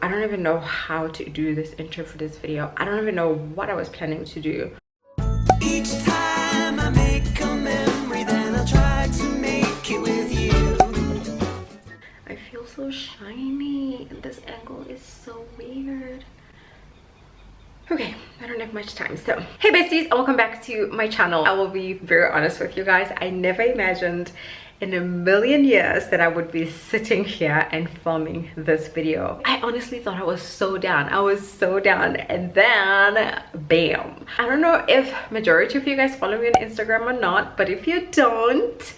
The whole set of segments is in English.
I don't even know how to do this intro for this video. I don't even know what I was planning to do. Each time I make a memory, then I'll try to make it with you. I feel so shiny. This angle is so weird. Okay, I don't have much time. So, hey besties, and welcome back to my channel. I will be very honest with you guys. I never imagined in a million years that I would be sitting here and filming this video. I honestly thought I was so down. I was so down, and then bam. I don't know if majority of you guys follow me on Instagram or not, but if you don't,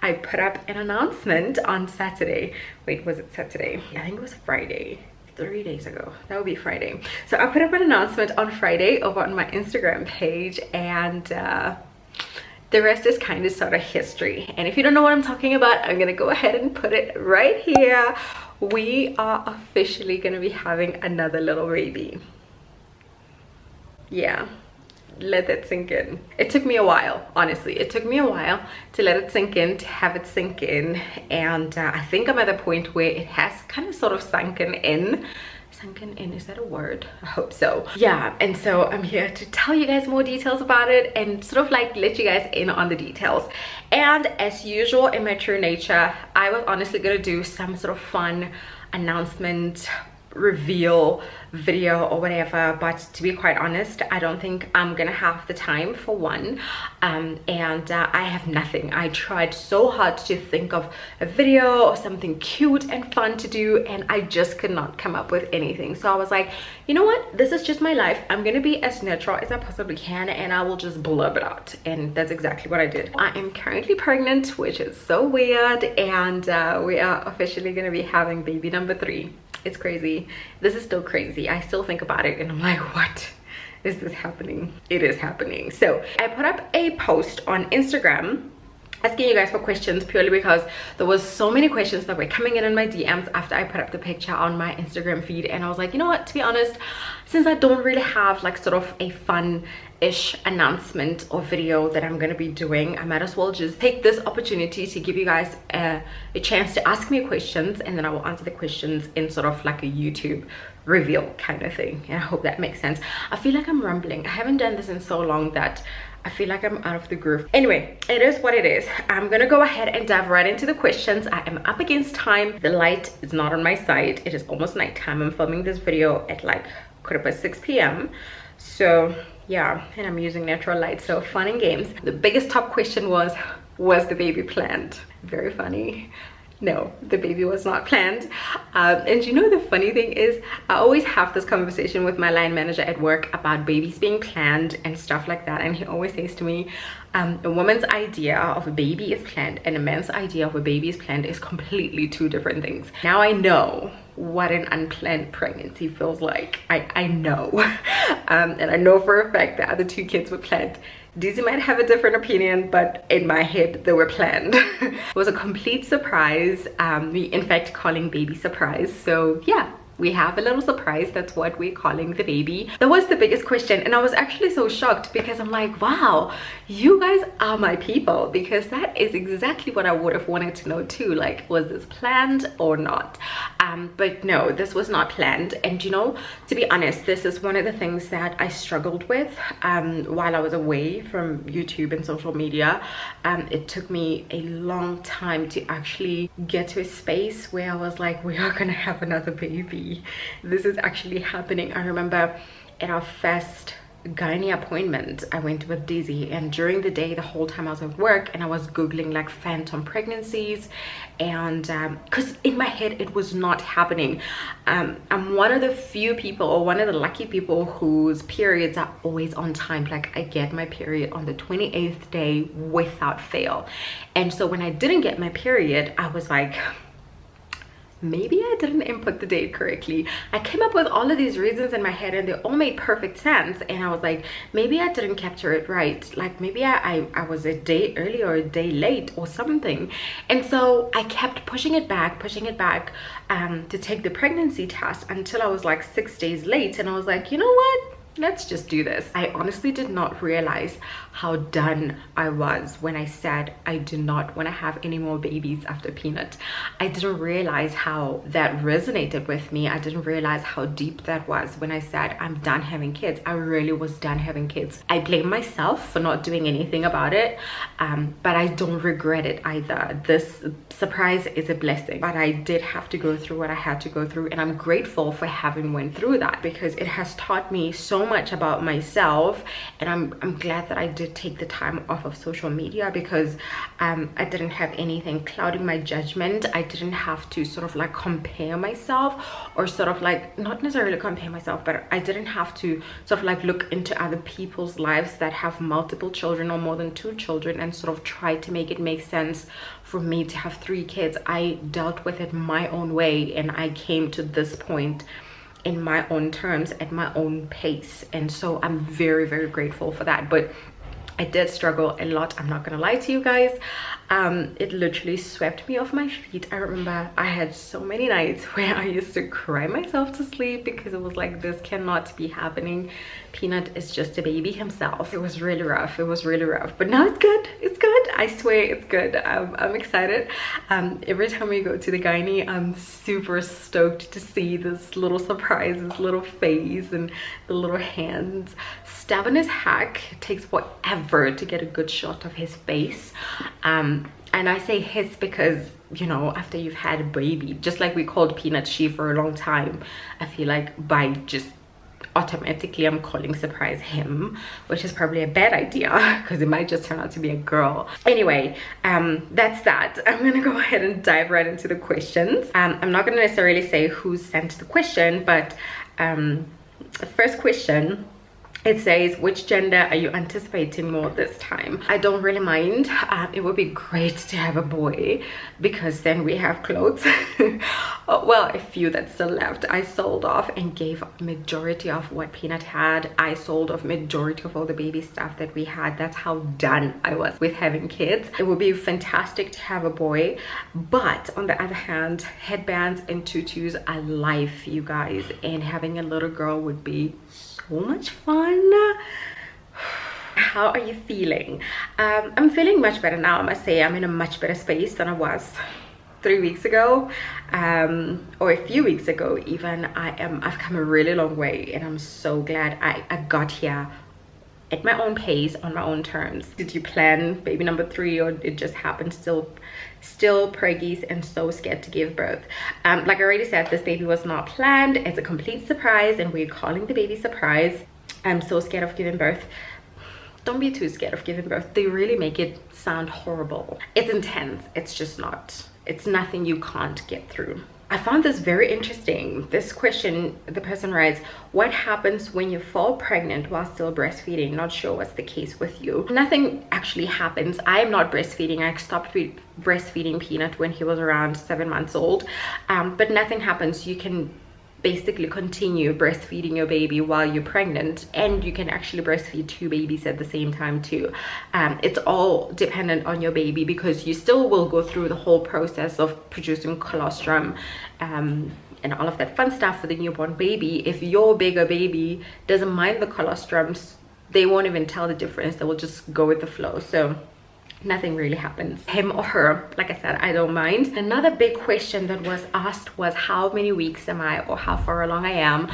I put up an announcement on Saturday. Wait, was it Saturday? I think it was Friday. 3 days ago. That would be Friday. So I put up an announcement on Friday over on my Instagram page, and the rest is kind of sort of history. And if you don't know what I'm talking about, I'm gonna go ahead and put it right here. We are officially gonna be having another little baby. Yeah, let that sink in. It took me a while, honestly. It took me a while to let it sink in, to have it sink in, and I think I'm at the point where it has kind of sort of sunken in. Sunken in, is that a word? I hope so. Yeah, and so I'm here to tell you guys more details about it and sort of like let you guys in on the details. And as usual, in my true nature, I was honestly gonna do some sort of fun announcement reveal video or whatever, but to be quite honest, I don't think I'm gonna have the time, for one, and I have nothing. I tried so hard to think of a video or something cute and fun to do, and I just could not come up with anything. So I was like, you know what, this is just my life. I'm gonna be as natural as I possibly can, and I will just blurb it out. And that's exactly what I did. I am currently pregnant, which is so weird, and we are officially gonna be having baby number 3. It's crazy. This is still crazy. I still think about it and I'm like, what is this happening? It is happening. So I put up a post on Instagram asking you guys for questions, purely because there was so many questions that were coming in my DMs after I put up the picture on my Instagram feed. And I was like, you know what, to be honest, since I don't really have like sort of a fun-ish announcement or video that I'm gonna be doing, I might as well just take this opportunity to give you guys a chance to ask me questions, and then I will answer the questions in sort of like a YouTube reveal kind of thing. And I hope that makes sense. I feel like I'm rambling. I haven't done this in so long that I feel like I'm out of the groove. Anyway, it is what it is. I'm gonna go ahead and dive right into the questions. I am up against time. The light is not on my side. It is almost nighttime. I'm filming this video at like 6 p.m. So yeah, and I'm using natural light, so fun and games. The biggest top question was the baby planned? Very funny. No, the baby was not planned. And you know, the funny thing is, I always have this conversation with my line manager at work about babies being planned and stuff like that, and he always says to me, a woman's idea of a baby is planned and a man's idea of a baby is planned is completely two different things. Now I know what an unplanned pregnancy feels like. I know. And I know for a fact that the 2 kids were planned. Dizzy might have a different opinion, but in my head they were planned. It was a complete surprise. We in fact calling baby surprise. So yeah, we have a little surprise. That's what we're calling the baby. That was the biggest question, and I was actually so shocked because I'm like, wow, you guys are my people, because that is exactly what I would have wanted to know too. Like, was this planned or not? But no, this was not planned. And you know, to be honest, this is one of the things that I struggled with while I was away from YouTube and social media. It took me a long time to actually get to a space where I was like, we are gonna have another baby. This is actually happening. I remember at our first gynae appointment, I went with Dizzy, and during the day, the whole time I was at work, and I was googling like phantom pregnancies, and because in my head it was not happening. I'm one of the few people, or one of the lucky people, whose periods are always on time. Like, I get my period on the 28th day without fail. And so when I didn't get my period, I was like, maybe I didn't input the date correctly. I came up with all of these reasons in my head, and they all made perfect sense. And I was like, maybe I didn't capture it right. Like, maybe I was a day early or a day late or something. And so I kept pushing it back to take the pregnancy test until I was like 6 days late. And I was like, you know what? let's just do this. I honestly did not realize how done I was when I said I do not want to have any more babies after Peanut. I didn't realize how that resonated with me. I didn't realize how deep that was when I said I'm done having kids. I really was done having kids. I blame myself for not doing anything about it, but I don't regret it either. This surprise is a blessing, but I did have to go through what I had to go through, and I'm grateful for having went through that, because it has taught me so much about myself. And I'm glad that I did take the time off of social media, because I didn't have anything clouding my judgment. I didn't have to sort of like compare myself, or sort of like, not necessarily compare myself, but I didn't have to sort of like look into other people's lives that have multiple children or more than 2 children and sort of try to make it make sense for me to have 3 kids. I dealt with it my own way, and I came to this point in my own terms, at my own pace. And so I'm very, very grateful for that. But I did struggle a lot, I'm not gonna lie to you guys. It literally swept me off my feet. I remember I had so many nights where I used to cry myself to sleep, because it was like, this cannot be happening. Peanut is just a baby himself. It was really rough. It was really rough, but now it's good. It's good. I swear it's good. I'm excited. Every time we go to the gynae, I'm super stoked to see this little surprise, this little face, and the little hands. Stubborn as heck. It takes forever to get a good shot of his face. And I say his because, you know, after you've had a baby, just like we called Peanut she for a long time, I feel like by just automatically I'm calling surprise him, which is probably a bad idea, because it might just turn out to be a girl. Anyway, that's that. I'm gonna go ahead and dive right into the questions. I'm not gonna necessarily say who sent the question, but the first question, it says, which gender are you anticipating more this time? I don't really mind. It would be great to have a boy, because then we have clothes. Well, a few that's still left. I sold off and gave majority of what Peanut had. I sold off majority of all the baby stuff that we had. That's how done I was with having kids. It would be fantastic to have a boy, but on the other hand, headbands and tutus are life, you guys, and having a little girl would be so much fun. How are you feeling? I'm feeling much better now. I must say I'm in a much better space than I was 3 weeks ago, or a few weeks ago even. I've come a really long way, and I'm so glad I got here at my own pace, on my own terms. Did you plan baby number 3, or it just happened? Still preggies and so scared to give birth. Like I already said, this baby was not planned. It's a complete surprise, and we're calling the baby surprise. I'm so scared of giving birth. Don't be too scared of giving birth. They really make it sound horrible. It's intense. It's just not. It's nothing you can't get through. I found this very interesting. This question, the person writes, what happens when you fall pregnant while still breastfeeding? Not sure what's the case with you. Nothing actually happens. I am not breastfeeding. I stopped breastfeeding Peanut when he was around 7 months old. But nothing happens. You can basically continue breastfeeding your baby while you're pregnant, and you can actually breastfeed 2 babies at the same time too. It's all dependent on your baby, because you still will go through the whole process of producing colostrum and all of that fun stuff for the newborn baby. If your bigger baby doesn't mind the colostrums, they won't even tell the difference. They will just go with the flow. So nothing really happens, him or her. Like I said, I don't mind. Another big question that was asked was, how many weeks am I, or how far along I am?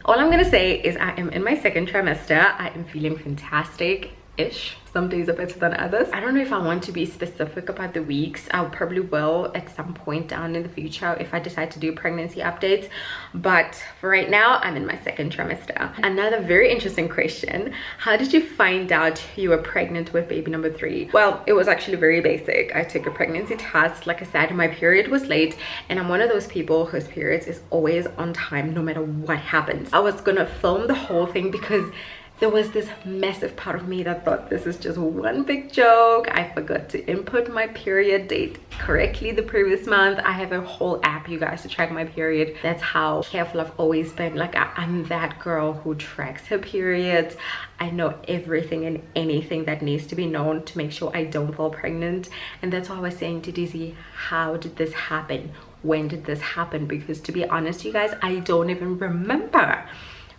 All I'm gonna say is I am in my 2nd trimester. I am feeling fantastic-ish. Some days are better than others. I don't know if I want to be specific about the weeks. I probably will at some point down in the future if I decide to do pregnancy updates, but for right now I'm in my 2nd trimester. Another very interesting question, how did you find out you were pregnant with baby number 3? Well, it was actually very basic. I took a pregnancy test. Like I said, my period was late, and I'm one of those people whose periods is always on time no matter what happens. I was gonna film the whole thing, because there was this massive part of me that thought this is just one big joke. I forgot to input my period date correctly the previous month. I have a whole app, you guys, to track my period. That's how careful I've always been. Like I'm that girl who tracks her periods. I know everything and anything that needs to be known to make sure I don't fall pregnant. And that's why I was saying to Dizzy, how did this happen? When did this happen? Because to be honest, you guys, I don't even remember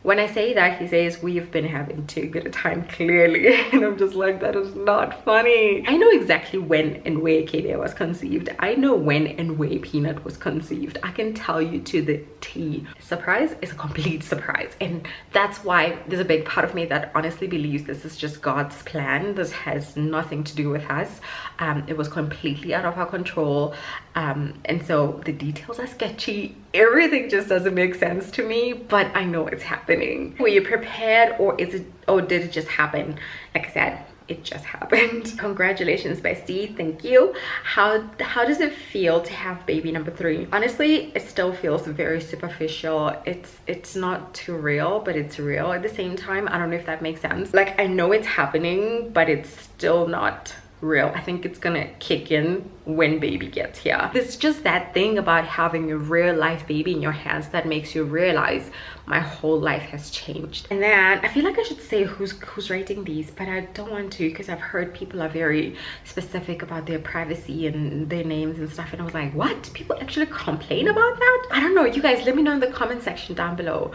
When I say that, he says, we've been having too good a time, clearly. And I'm just like, that is not funny. I know exactly when and where KB was conceived. I know when and where Peanut was conceived. I can tell you to the T. Surprise is a complete surprise. And that's why there's a big part of me that honestly believes this is just God's plan. This has nothing to do with us. It was completely out of our control. And so the details are sketchy. Everything just doesn't make sense to me, but I know it's happening. Were you prepared, or did it just happen? Like I said, it just happened. Congratulations, bestie. Thank you. How does it feel to have baby number 3? Honestly, it still feels very superficial. It's not too real, but it's real at the same time. I don't know if that makes sense. Like, I know it's happening, but it's still not real. I think it's gonna kick in when baby gets here. There's just that thing about having a real life baby in your hands that makes you realize my whole life has changed. And then I feel like I should say who's rating these, but I don't want to, because I've heard people are very specific about their privacy and their names and stuff, and I was like, what? People actually complain about that? I don't know. You guys, let me know in the comment section down below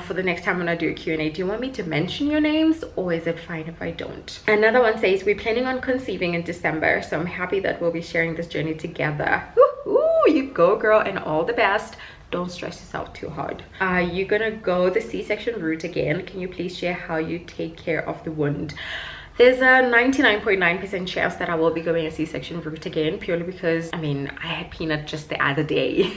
for the next time when I do a Q&A. Do you want me to mention your names, or is it fine if I don't? Another one says, we're planning on conceiving in December, so I'm happy that we'll be sharing this journey together. Ooh, you go, girl, and all the best. Don't stress yourself too hard. Are you gonna go the C-section route again? Can you please share how you take care of the wound? There's a 99.9% chance that I will be going a C-section route again, purely because, I mean, I had Peanut just the other day.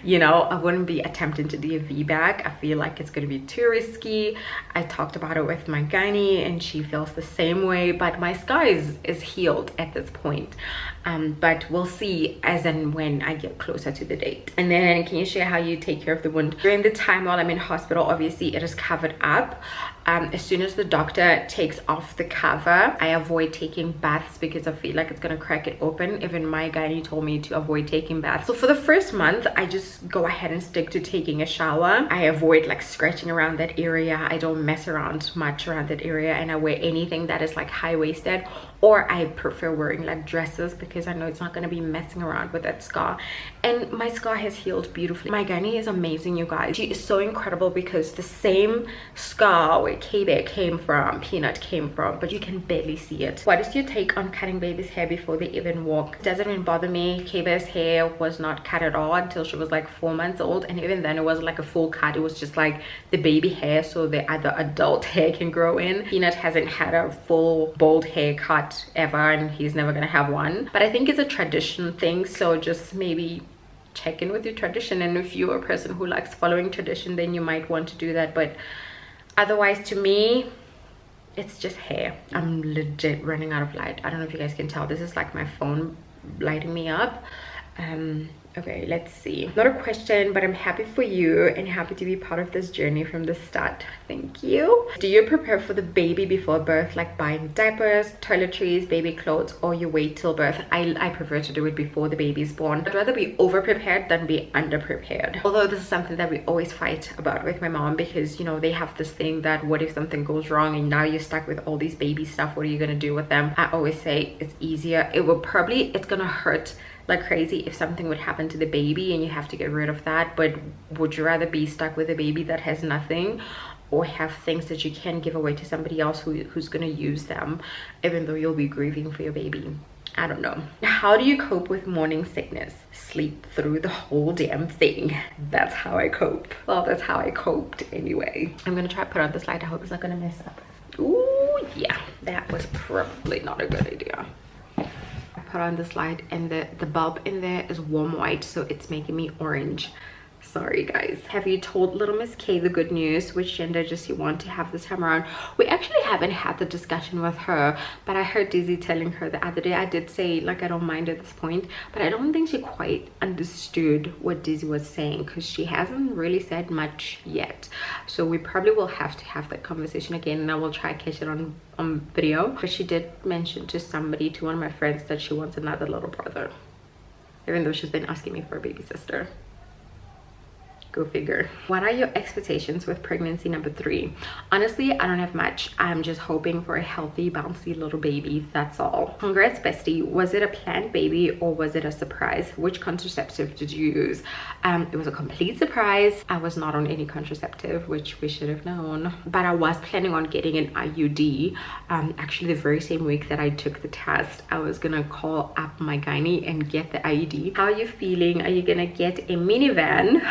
You know, I wouldn't be attempting to do a VBAC. I feel like it's going to be too risky. I talked about it with my gynae and she feels the same way, but my scar is healed at this point. But we'll see as and when I get closer to the date. And then, can you share how you take care of the wound? During the time while I'm in hospital, obviously it is covered up. As soon as the doctor takes off the cover, I avoid taking baths because I feel like it's gonna crack it open. Even my gynae told me to avoid taking baths. So for the first month, I just go ahead and stick to taking a shower. I avoid like scratching around that area. I don't mess around much around that area, and I wear anything that is like high-waisted, or I prefer wearing like dresses because I know it's not going to be messing around with that scar. And my scar has healed beautifully. My gynae is amazing, you guys. She is so incredible because the same scar where K-Bear came from, Peanut came from, but you can barely see it. What is your take on cutting baby's hair before they even walk? It doesn't even bother me. K-Bear's hair was not cut at all until she was like 4 months old, and even then it wasn't like a full cut. It was just like the baby hair so the other adult hair can grow in. Peanut hasn't had a full bald haircut ever, and he's never gonna have one. But I think it's a tradition thing, so just maybe check in with your tradition, and if you're a person who likes following tradition, then you might want to do that. But otherwise, to me, it's just hair. I'm legit running out of light. I don't know if you guys can tell. This is like my phone lighting me up. Okay, let's see. Not a question, but I'm happy for you and happy to be part of this journey from the start. Thank you. Do you prepare for the baby before birth, like buying diapers, toiletries, baby clothes, or you wait till birth? I prefer to do it before the baby's born. I'd rather be over-prepared than be under-prepared. Although this is something that we always fight about with my mom, because, you know, they have this thing that what if something goes wrong and now you're stuck with all these baby stuff? What are you gonna do with them? I always say it's easier. It's gonna hurt like crazy if something would happen to the baby and you have to get rid of that, but would you rather be stuck with a baby that has nothing, or have things that you can give away to somebody else who's gonna use them even though you'll be grieving for your baby? I don't know. How do you cope with morning sickness? Sleep through the whole damn thing. That's how I cope. Well, that's how I coped anyway. I'm gonna try to put on this light. I hope it's not gonna mess up. Ooh, yeah, that was probably not a good idea. Put on this light, and the bulb in there is warm white, so it's making me orange. Sorry guys. Have you told little Miss K the good news? Which gender does you want to have this time around? We actually haven't had the discussion with her, but I heard Dizzy telling her the other day. I did say like I don't mind at this point, but I don't think she quite understood what Dizzy was saying, because she hasn't really said much yet. So we probably will have to have that conversation again, and I will try to catch it on video. But she did mention to somebody, to one of my friends, that she wants another little brother, even though she's been asking me for a baby sister. Go figure. What are your expectations with pregnancy number 3? Honestly, I don't have much. I'm just hoping for a healthy, bouncy little baby. That's all. Congrats, bestie. Was it a planned baby or was it a surprise? Which contraceptive did you use? It was a complete surprise. I was not on any contraceptive, which we should have known. But I was planning on getting an IUD. Actually, the very same week that I took the test, I was gonna call up my gynae and get the IUD. How are you feeling? Are you gonna get a minivan?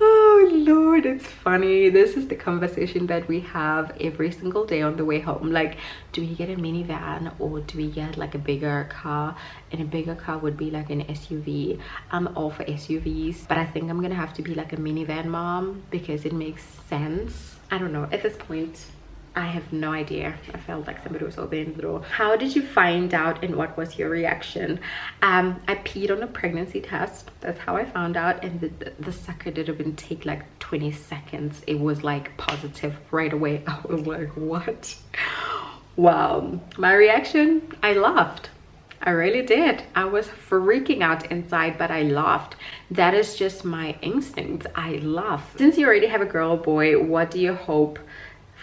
Oh Lord, it's funny. This is the conversation that we have every single day on the way home. Like, do we get a minivan or do we get like a bigger car? And a bigger car would be like an SUV. I'm all for SUVs, but I think I'm gonna have to be like a minivan mom because it makes sense. I don't know, at this point I have no idea. I felt like somebody was opening the door. How did you find out and what was your reaction? I peed on a pregnancy test. That's how I found out, and the sucker didn't even take like 20 seconds. It was like positive right away. I was like, what? Wow. My reaction, I laughed. I really did. I was freaking out inside, but I laughed. That is just my instinct. I laugh. Since you already have a girl or boy, what do you hope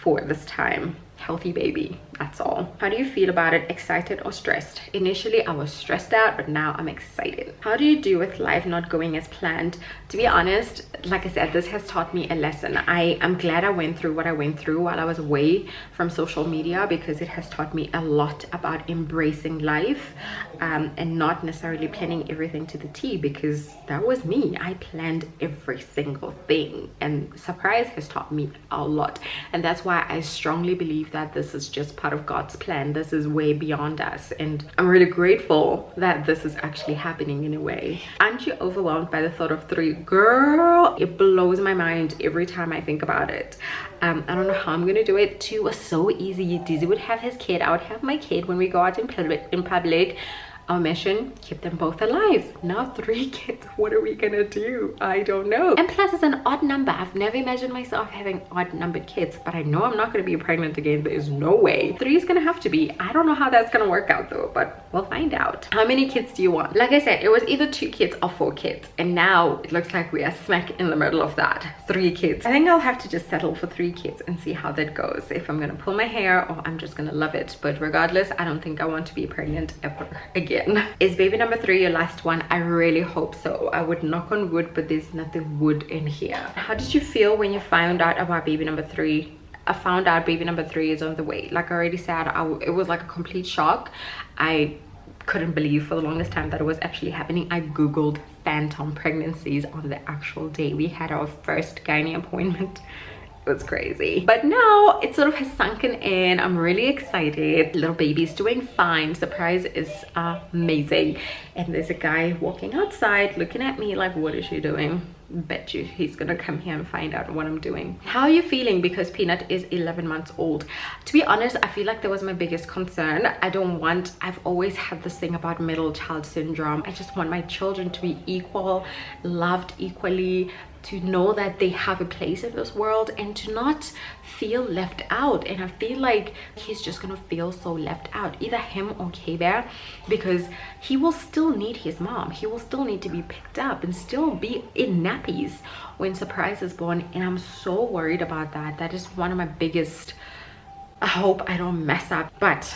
for this time? Healthy baby, that's all. How do you feel about it? Excited or stressed? Initially I was stressed out, but now I'm excited. How do you do with life not going as planned? To be honest, like I said, this has taught me a lesson. I'm glad I went through what I went through while I was away from social media, because it has taught me a lot about embracing life and not necessarily planning everything to the T, because that was me. I planned every single thing, and surprise has taught me a lot. And that's why I strongly believe that this is just part of God's plan. This is way beyond us, and I'm really grateful that this is actually happening in a way. Aren't you overwhelmed by the thought of 3? Girl, it blows my mind every time I think about it. I don't know how I'm gonna do it. 2 was so easy. Dizzy would have his kid, I would have my kid. When we go out in public, our mission, keep them both alive. Now 3 kids, what are we gonna do? I don't know. And plus it's an odd number. I've never imagined myself having odd numbered kids, but I know I'm not gonna be pregnant again. There is no way. 3 is gonna have to be. I don't know how that's gonna work out though, but we'll find out. How many kids do you want? Like I said, it was either 2 kids or 4 kids, and now it looks like we are smack in the middle of that. 3 kids. I think I'll have to just settle for 3 kids and see how that goes, if I'm gonna pull my hair or I'm just gonna love it. But regardless, I don't think I want to be pregnant ever again. Is baby number 3 your last one? I really hope so. I would knock on wood, but there's nothing wood in here. How did you feel when you found out about baby number 3? I found out baby number 3 is on the way. Like I already said, it was like a complete shock. I couldn't believe for the longest time that it was actually happening. I googled phantom pregnancies on the actual day we had our first gynae appointment. Was crazy, but now it sort of has sunken in. I'm really excited. Little baby's doing fine. Surprise is amazing. And there's a guy walking outside looking at me like, what is she doing? Bet you he's gonna come here and find out what I'm doing. How are you feeling because Peanut is 11 months old? To be honest, I feel like that was my biggest concern. I've always had this thing about middle child syndrome. I just want my children to be equal, loved equally, to know that they have a place in this world and to not feel left out. And I feel like he's just gonna feel so left out, either him or K-Bear, because he will still need his mom. He will still need to be picked up and still be in nappies when Surprise is born. And I'm so worried about that. That is one of my biggest, I hope I don't mess up, but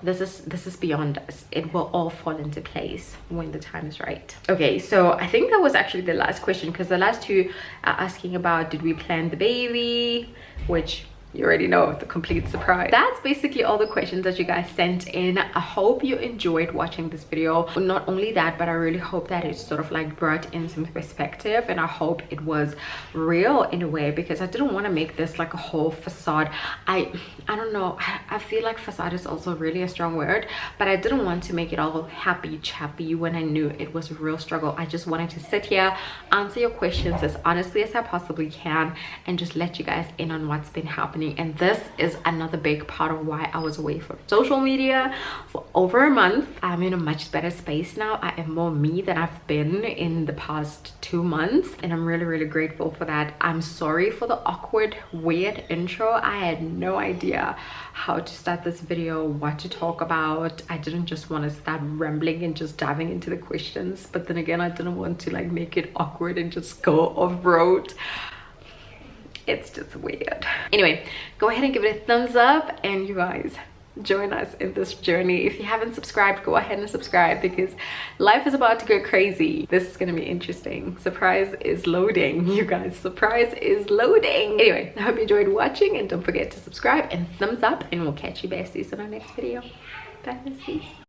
this is beyond us. It will all fall into place when the time is right. Okay, so I think that was actually the last question, because the last 2 are asking about did we plan the baby, which you already know, the complete surprise. That's basically all the questions that you guys sent in. I hope you enjoyed watching this video. Not only that, but I really hope that it sort of like brought in some perspective, and I hope it was real in a way, because I didn't want to make this like a whole facade. I don't know, I feel like facade is also really a strong word, but I didn't want to make it all happy chappy when I knew it was a real struggle. I just wanted to sit here, answer your questions as honestly as I possibly can, and just let you guys in on what's been happening journey, and this is another big part of why I was away from social media for over a month. I'm in a much better space now. I am more me than I've been in the past 2 months, and I'm really grateful for that. I'm sorry for the awkward, weird intro. I had no idea how to start this video, what to talk about. I didn't just want to start rambling and just diving into the questions, but then again, I didn't want to like make it awkward and just go off-road. It's just weird. Anyway, go ahead and give it a thumbs up, and you guys join us in this journey. If you haven't subscribed, go ahead and subscribe, because life is about to go crazy. This is gonna be interesting. Surprise is loading, you guys. Surprise is loading. Anyway, I hope you enjoyed watching, and don't forget to subscribe and thumbs up, and we'll catch you besties in our next video. Bye besties.